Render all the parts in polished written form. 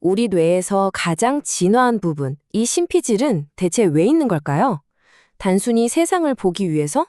우리 뇌에서 가장 진화한 부분, 이 심피질은 대체 왜 있는 걸까요? 단순히 세상을 보기 위해서?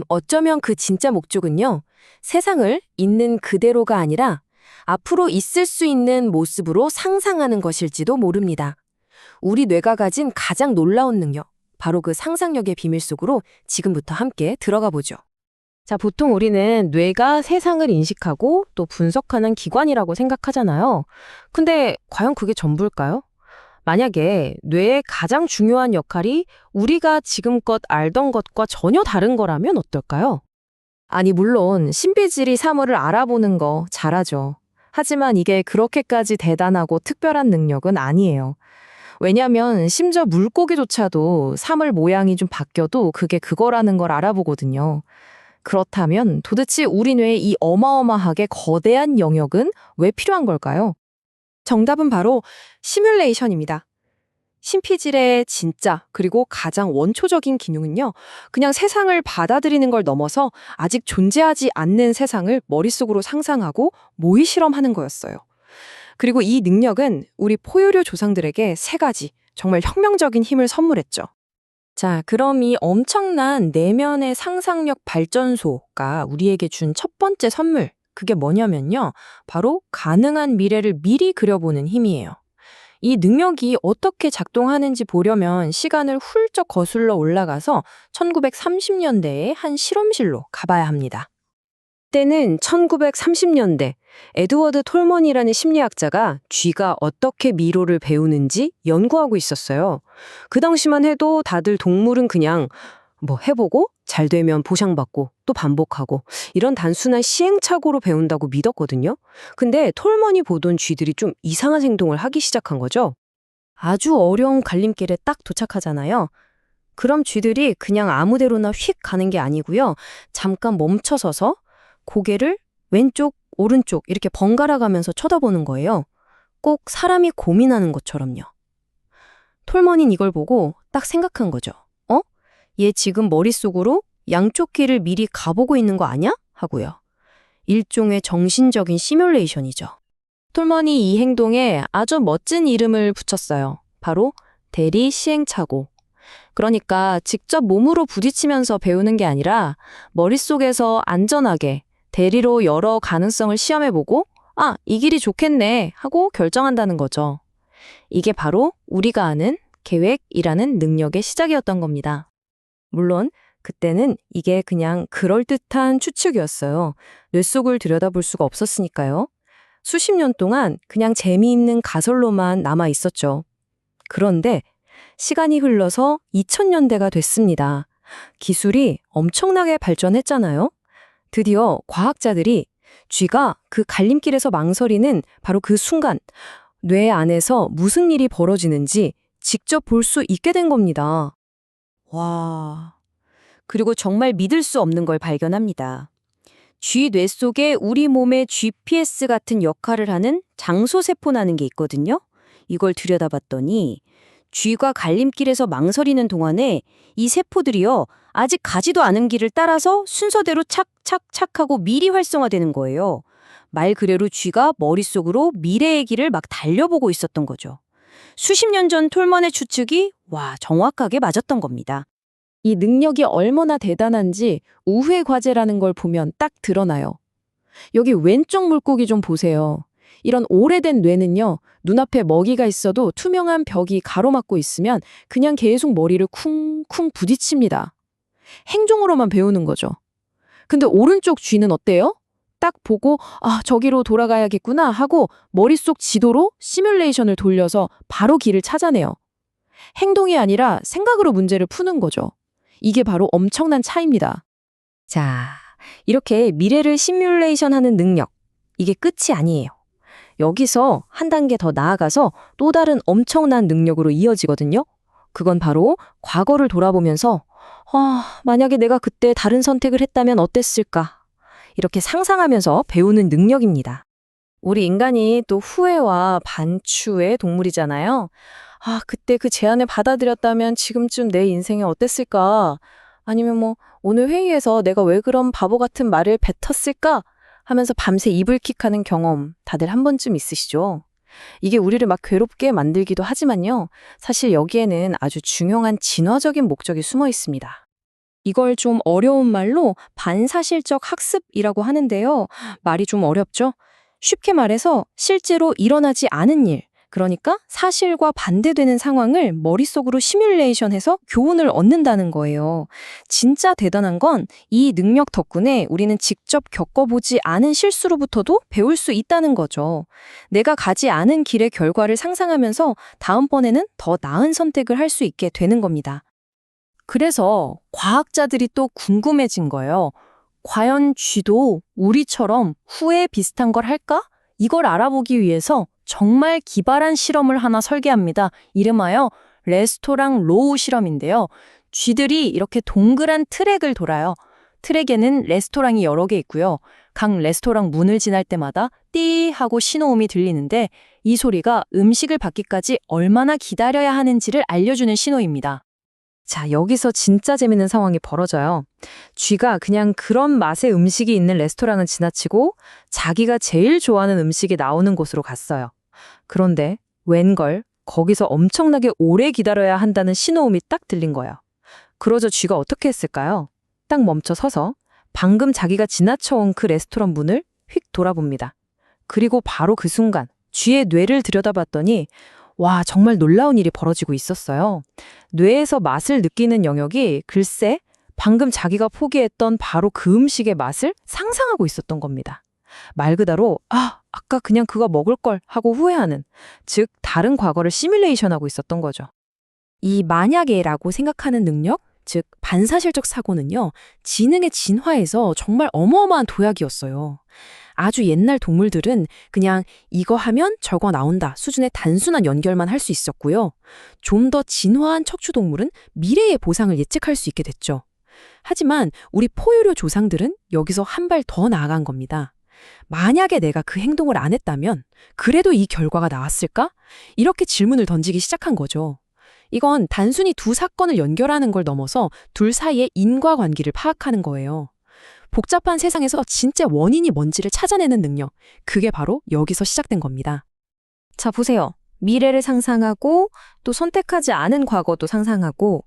어쩌면 그 진짜 목적은요, 세상을 있는 그대로가 아니라 앞으로 있을 수 있는 모습으로 상상하는 것일지도 모릅니다. 우리 뇌가 가진 가장 놀라운 능력, 바로 그 상상력의 비밀 속으로 지금부터 함께 들어가 보죠. 자, 보통 우리는 뇌가 세상을 인식하고 또 분석하는 기관이라고 생각하잖아요. 근데 과연 그게 전부일까요? 만약에 뇌의 가장 중요한 역할이 우리가 지금껏 알던 것과 전혀 다른 거라면 어떨까요? 아니, 물론 신비질이 사물을 알아보는 거 잘하죠. 하지만 이게 그렇게까지 대단하고 특별한 능력은 아니에요. 왜냐면 심지어 물고기조차도 사물 모양이 좀 바뀌어도 그게 그거라는 걸 알아보거든요. 그렇다면 도대체 우리 뇌의 이 어마어마하게 거대한 영역은 왜 필요한 걸까요? 정답은 바로 시뮬레이션입니다. 심피질의 진짜 그리고 가장 원초적인 기능은요, 그냥 세상을 받아들이는 걸 넘어서 아직 존재하지 않는 세상을 머릿속으로 상상하고 모의 실험하는 거였어요. 그리고 이 능력은 우리 포유류 조상들에게 세 가지 정말 혁명적인 힘을 선물했죠. 자, 그럼 이 엄청난 내면의 상상력 발전소가 우리에게 준 첫 번째 선물, 그게 뭐냐면요, 바로 가능한 미래를 미리 그려보는 힘이에요. 이 능력이 어떻게 작동하는지 보려면 시간을 훌쩍 거슬러 올라가서 1930년대의 한 실험실로 가봐야 합니다. 때는 1930년대, 에드워드 톨먼이라는 심리학자가 쥐가 어떻게 미로를 배우는지 연구하고 있었어요. 그 당시만 해도 다들 동물은 그냥 해보고 잘 되면 보상받고 또 반복하고 이런 단순한 시행착오로 배운다고 믿었거든요. 근데 톨먼이 보던 쥐들이 좀 이상한 행동을 하기 시작한 거죠. 아주 어려운 갈림길에 딱 도착하잖아요. 그럼 쥐들이 그냥 아무데로나 휙 가는 게 아니고요. 잠깐 멈춰서서 고개를 왼쪽, 오른쪽 이렇게 번갈아 가면서 쳐다보는 거예요. 꼭 사람이 고민하는 것처럼요. 톨먼인 이걸 보고 딱 생각한 거죠. 얘 지금 머릿속으로 양쪽 길을 미리 가보고 있는 거 아냐? 하고요. 일종의 정신적인 시뮬레이션이죠. 톨먼이 이 행동에 아주 멋진 이름을 붙였어요. 바로 대리 시행착오. 그러니까 직접 몸으로 부딪히면서 배우는 게 아니라 머릿속에서 안전하게 대리로 여러 가능성을 시험해보고 이 길이 좋겠네 하고 결정한다는 거죠. 이게 바로 우리가 아는 계획이라는 능력의 시작이었던 겁니다. 물론 그때는 이게 그냥 그럴듯한 추측이었어요. 뇌 속을 들여다볼 수가 없었으니까요. 수십 년 동안 그냥 재미있는 가설로만 남아 있었죠. 그런데 시간이 흘러서 2000년대가 됐습니다. 기술이 엄청나게 발전했잖아요. 드디어 과학자들이 쥐가 그 갈림길에서 망설이는 바로 그 순간 뇌 안에서 무슨 일이 벌어지는지 직접 볼 수 있게 된 겁니다. 와. 그리고 정말 믿을 수 없는 걸 발견합니다. 쥐 뇌 속에 우리 몸의 GPS 같은 역할을 하는 장소세포라는 게 있거든요. 이걸 들여다봤더니 쥐가 갈림길에서 망설이는 동안에 이 세포들이요, 아직 가지도 않은 길을 따라서 순서대로 착착착 하고 미리 활성화되는 거예요. 말 그대로 쥐가 머릿속으로 미래의 길을 막 달려보고 있었던 거죠. 수십 년 전 톨먼의 추측이 정확하게 맞았던 겁니다. 이 능력이 얼마나 대단한지 우회 과제라는 걸 보면 딱 드러나요. 여기 왼쪽 물고기 좀 보세요. 이런 오래된 뇌는요, 눈앞에 먹이가 있어도 투명한 벽이 가로막고 있으면 그냥 계속 머리를 쿵쿵 부딪힙니다. 행동으로만 배우는 거죠. 근데 오른쪽 쥐는 어때요? 딱 보고 저기로 돌아가야겠구나 하고 머릿속 지도로 시뮬레이션을 돌려서 바로 길을 찾아내요. 행동이 아니라 생각으로 문제를 푸는 거죠. 이게 바로 엄청난 차이입니다. 자, 이렇게 미래를 시뮬레이션하는 능력, 이게 끝이 아니에요. 여기서 한 단계 더 나아가서 또 다른 엄청난 능력으로 이어지거든요. 그건 바로 과거를 돌아보면서 만약에 내가 그때 다른 선택을 했다면 어땠을까? 이렇게 상상하면서 배우는 능력입니다. 우리 인간이 또 후회와 반추의 동물이잖아요. 그때 그 제안을 받아들였다면 지금쯤 내 인생이 어땠을까? 아니면 오늘 회의에서 내가 왜 그런 바보 같은 말을 뱉었을까? 하면서 밤새 이불킥하는 경험 다들 한 번쯤 있으시죠? 이게 우리를 막 괴롭게 만들기도 하지만요. 사실 여기에는 아주 중요한 진화적인 목적이 숨어 있습니다. 이걸 좀 어려운 말로 반사실적 학습이라고 하는데요. 말이 좀 어렵죠? 쉽게 말해서 실제로 일어나지 않은 일, 그러니까 사실과 반대되는 상황을 머릿속으로 시뮬레이션해서 교훈을 얻는다는 거예요. 진짜 대단한 건 이 능력 덕분에 우리는 직접 겪어보지 않은 실수로부터도 배울 수 있다는 거죠. 내가 가지 않은 길의 결과를 상상하면서 다음번에는 더 나은 선택을 할 수 있게 되는 겁니다. 그래서 과학자들이 또 궁금해진 거예요. 과연 쥐도 우리처럼 후회 비슷한 걸 할까? 이걸 알아보기 위해서 정말 기발한 실험을 하나 설계합니다. 이름하여 레스토랑 로우 실험인데요. 쥐들이 이렇게 동그란 트랙을 돌아요. 트랙에는 레스토랑이 여러 개 있고요. 각 레스토랑 문을 지날 때마다 띠 하고 신호음이 들리는데 이 소리가 음식을 받기까지 얼마나 기다려야 하는지를 알려주는 신호입니다. 자, 여기서 진짜 재밌는 상황이 벌어져요. 쥐가 그냥 그런 맛의 음식이 있는 레스토랑은 지나치고 자기가 제일 좋아하는 음식이 나오는 곳으로 갔어요. 그런데 웬걸 거기서 엄청나게 오래 기다려야 한다는 신호음이 딱 들린 거예요. 그러자 쥐가 어떻게 했을까요? 딱 멈춰 서서 방금 자기가 지나쳐온 그 레스토랑 문을 휙 돌아봅니다. 그리고 바로 그 순간 쥐의 뇌를 들여다봤더니 와, 정말 놀라운 일이 벌어지고 있었어요. 뇌에서 맛을 느끼는 영역이 글쎄 방금 자기가 포기했던 바로 그 음식의 맛을 상상하고 있었던 겁니다. 말 그대로 아까 그냥 그거 먹을 걸 하고 후회하는, 즉 다른 과거를 시뮬레이션하고 있었던 거죠. 이 만약에라고 생각하는 능력, 즉 반사실적 사고는요. 지능의 진화에서 정말 어마어마한 도약이었어요. 아주 옛날 동물들은 그냥 이거 하면 저거 나온다 수준의 단순한 연결만 할 수 있었고요. 좀 더 진화한 척추동물은 미래의 보상을 예측할 수 있게 됐죠. 하지만 우리 포유류 조상들은 여기서 한 발 더 나아간 겁니다. 만약에 내가 그 행동을 안 했다면 그래도 이 결과가 나왔을까? 이렇게 질문을 던지기 시작한 거죠. 이건 단순히 두 사건을 연결하는 걸 넘어서 둘 사이의 인과관계를 파악하는 거예요. 복잡한 세상에서 진짜 원인이 뭔지를 찾아내는 능력, 그게 바로 여기서 시작된 겁니다. 자, 보세요. 미래를 상상하고 또 선택하지 않은 과거도 상상하고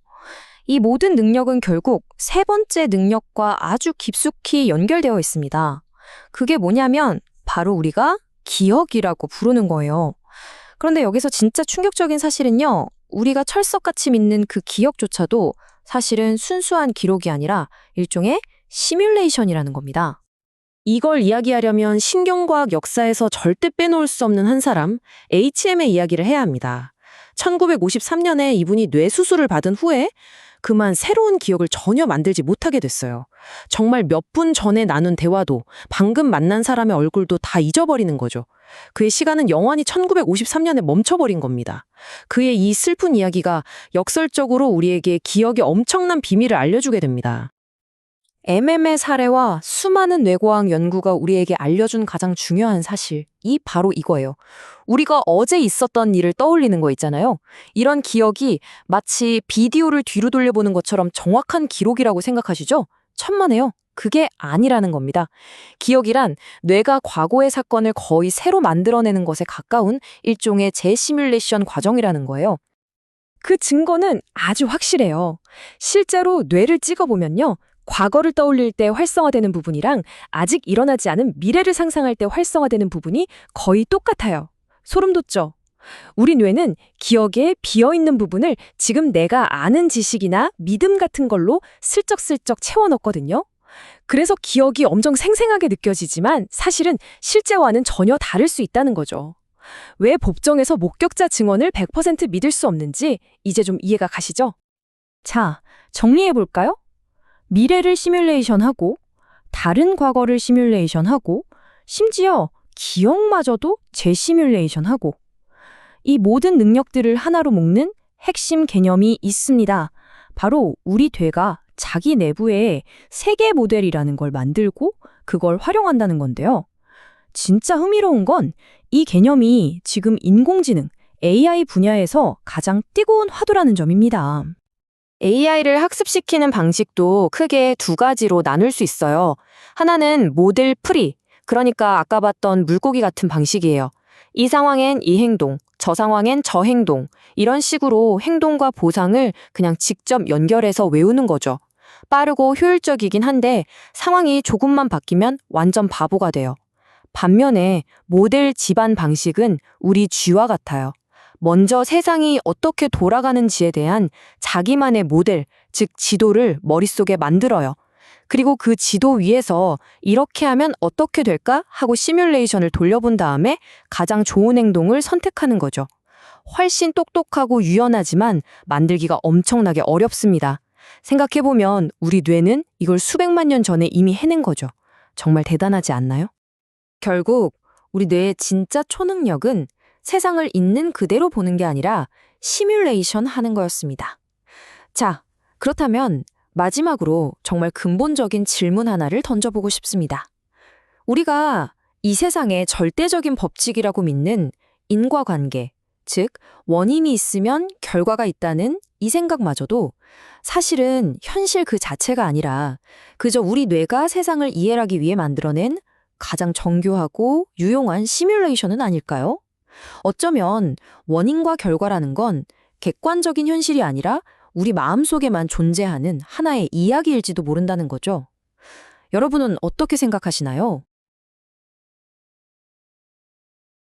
이 모든 능력은 결국 세 번째 능력과 아주 깊숙이 연결되어 있습니다. 그게 뭐냐면 바로 우리가 기억이라고 부르는 거예요. 그런데 여기서 진짜 충격적인 사실은요. 우리가 철석같이 믿는 그 기억조차도 사실은 순수한 기록이 아니라 일종의 시뮬레이션이라는 겁니다. 이걸 이야기하려면 신경과학 역사에서 절대 빼놓을 수 없는 한 사람, HM의 이야기를 해야 합니다. 1953년에 이분이 뇌수술을 받은 후에 그만 새로운 기억을 전혀 만들지 못하게 됐어요. 정말 몇 분 전에 나눈 대화도 방금 만난 사람의 얼굴도 다 잊어버리는 거죠. 그의 시간은 영원히 1953년에 멈춰버린 겁니다. 그의 이 슬픈 이야기가 역설적으로 우리에게 기억의 엄청난 비밀을 알려주게 됩니다. MM의 사례와 수많은 뇌과학 연구가 우리에게 알려준 가장 중요한 사실, 이 바로 이거예요. 우리가 어제 있었던 일을 떠올리는 거 있잖아요. 이런 기억이 마치 비디오를 뒤로 돌려보는 것처럼 정확한 기록이라고 생각하시죠? 천만에요. 그게 아니라는 겁니다. 기억이란 뇌가 과거의 사건을 거의 새로 만들어내는 것에 가까운 일종의 재시뮬레이션 과정이라는 거예요. 그 증거는 아주 확실해요. 실제로 뇌를 찍어보면요. 과거를 떠올릴 때 활성화되는 부분이랑 아직 일어나지 않은 미래를 상상할 때 활성화되는 부분이 거의 똑같아요. 소름 돋죠? 우리 뇌는 기억에 비어있는 부분을 지금 내가 아는 지식이나 믿음 같은 걸로 슬쩍슬쩍 채워넣거든요. 그래서 기억이 엄청 생생하게 느껴지지만 사실은 실제와는 전혀 다를 수 있다는 거죠. 왜 법정에서 목격자 증언을 100% 믿을 수 없는지 이제 좀 이해가 가시죠? 자, 정리해볼까요? 미래를 시뮬레이션하고 다른 과거를 시뮬레이션하고 심지어 기억마저도 재시뮬레이션하고 이 모든 능력들을 하나로 묶는 핵심 개념이 있습니다. 바로 우리 뇌가 자기 내부에 세계 모델이라는 걸 만들고 그걸 활용한다는 건데요. 진짜 흥미로운 건 이 개념이 지금 인공지능, AI 분야에서 가장 뜨거운 화두라는 점입니다. AI를 학습시키는 방식도 크게 두 가지로 나눌 수 있어요. 하나는 모델 프리, 그러니까 아까 봤던 물고기 같은 방식이에요. 이 상황엔 이 행동, 저 상황엔 저 행동, 이런 식으로 행동과 보상을 그냥 직접 연결해서 외우는 거죠. 빠르고 효율적이긴 한데 상황이 조금만 바뀌면 완전 바보가 돼요. 반면에 모델 집안 방식은 우리 쥐와 같아요. 먼저 세상이 어떻게 돌아가는지에 대한 자기만의 모델, 즉 지도를 머릿속에 만들어요. 그리고 그 지도 위에서 이렇게 하면 어떻게 될까 하고 시뮬레이션을 돌려본 다음에 가장 좋은 행동을 선택하는 거죠. 훨씬 똑똑하고 유연하지만 만들기가 엄청나게 어렵습니다. 생각해보면 우리 뇌는 이걸 수백만 년 전에 이미 해낸 거죠. 정말 대단하지 않나요? 결국 우리 뇌의 진짜 초능력은 세상을 있는 그대로 보는 게 아니라 시뮬레이션 하는 거였습니다. 자, 그렇다면 마지막으로 정말 근본적인 질문 하나를 던져보고 싶습니다. 우리가 이 세상의 절대적인 법칙이라고 믿는 인과관계, 즉 원인이 있으면 결과가 있다는 이 생각마저도 사실은 현실 그 자체가 아니라 그저 우리 뇌가 세상을 이해하기 위해 만들어낸 가장 정교하고 유용한 시뮬레이션은 아닐까요? 어쩌면 원인과 결과라는 건 객관적인 현실이 아니라 우리 마음속에만 존재하는 하나의 이야기일지도 모른다는 거죠. 여러분은 어떻게 생각하시나요?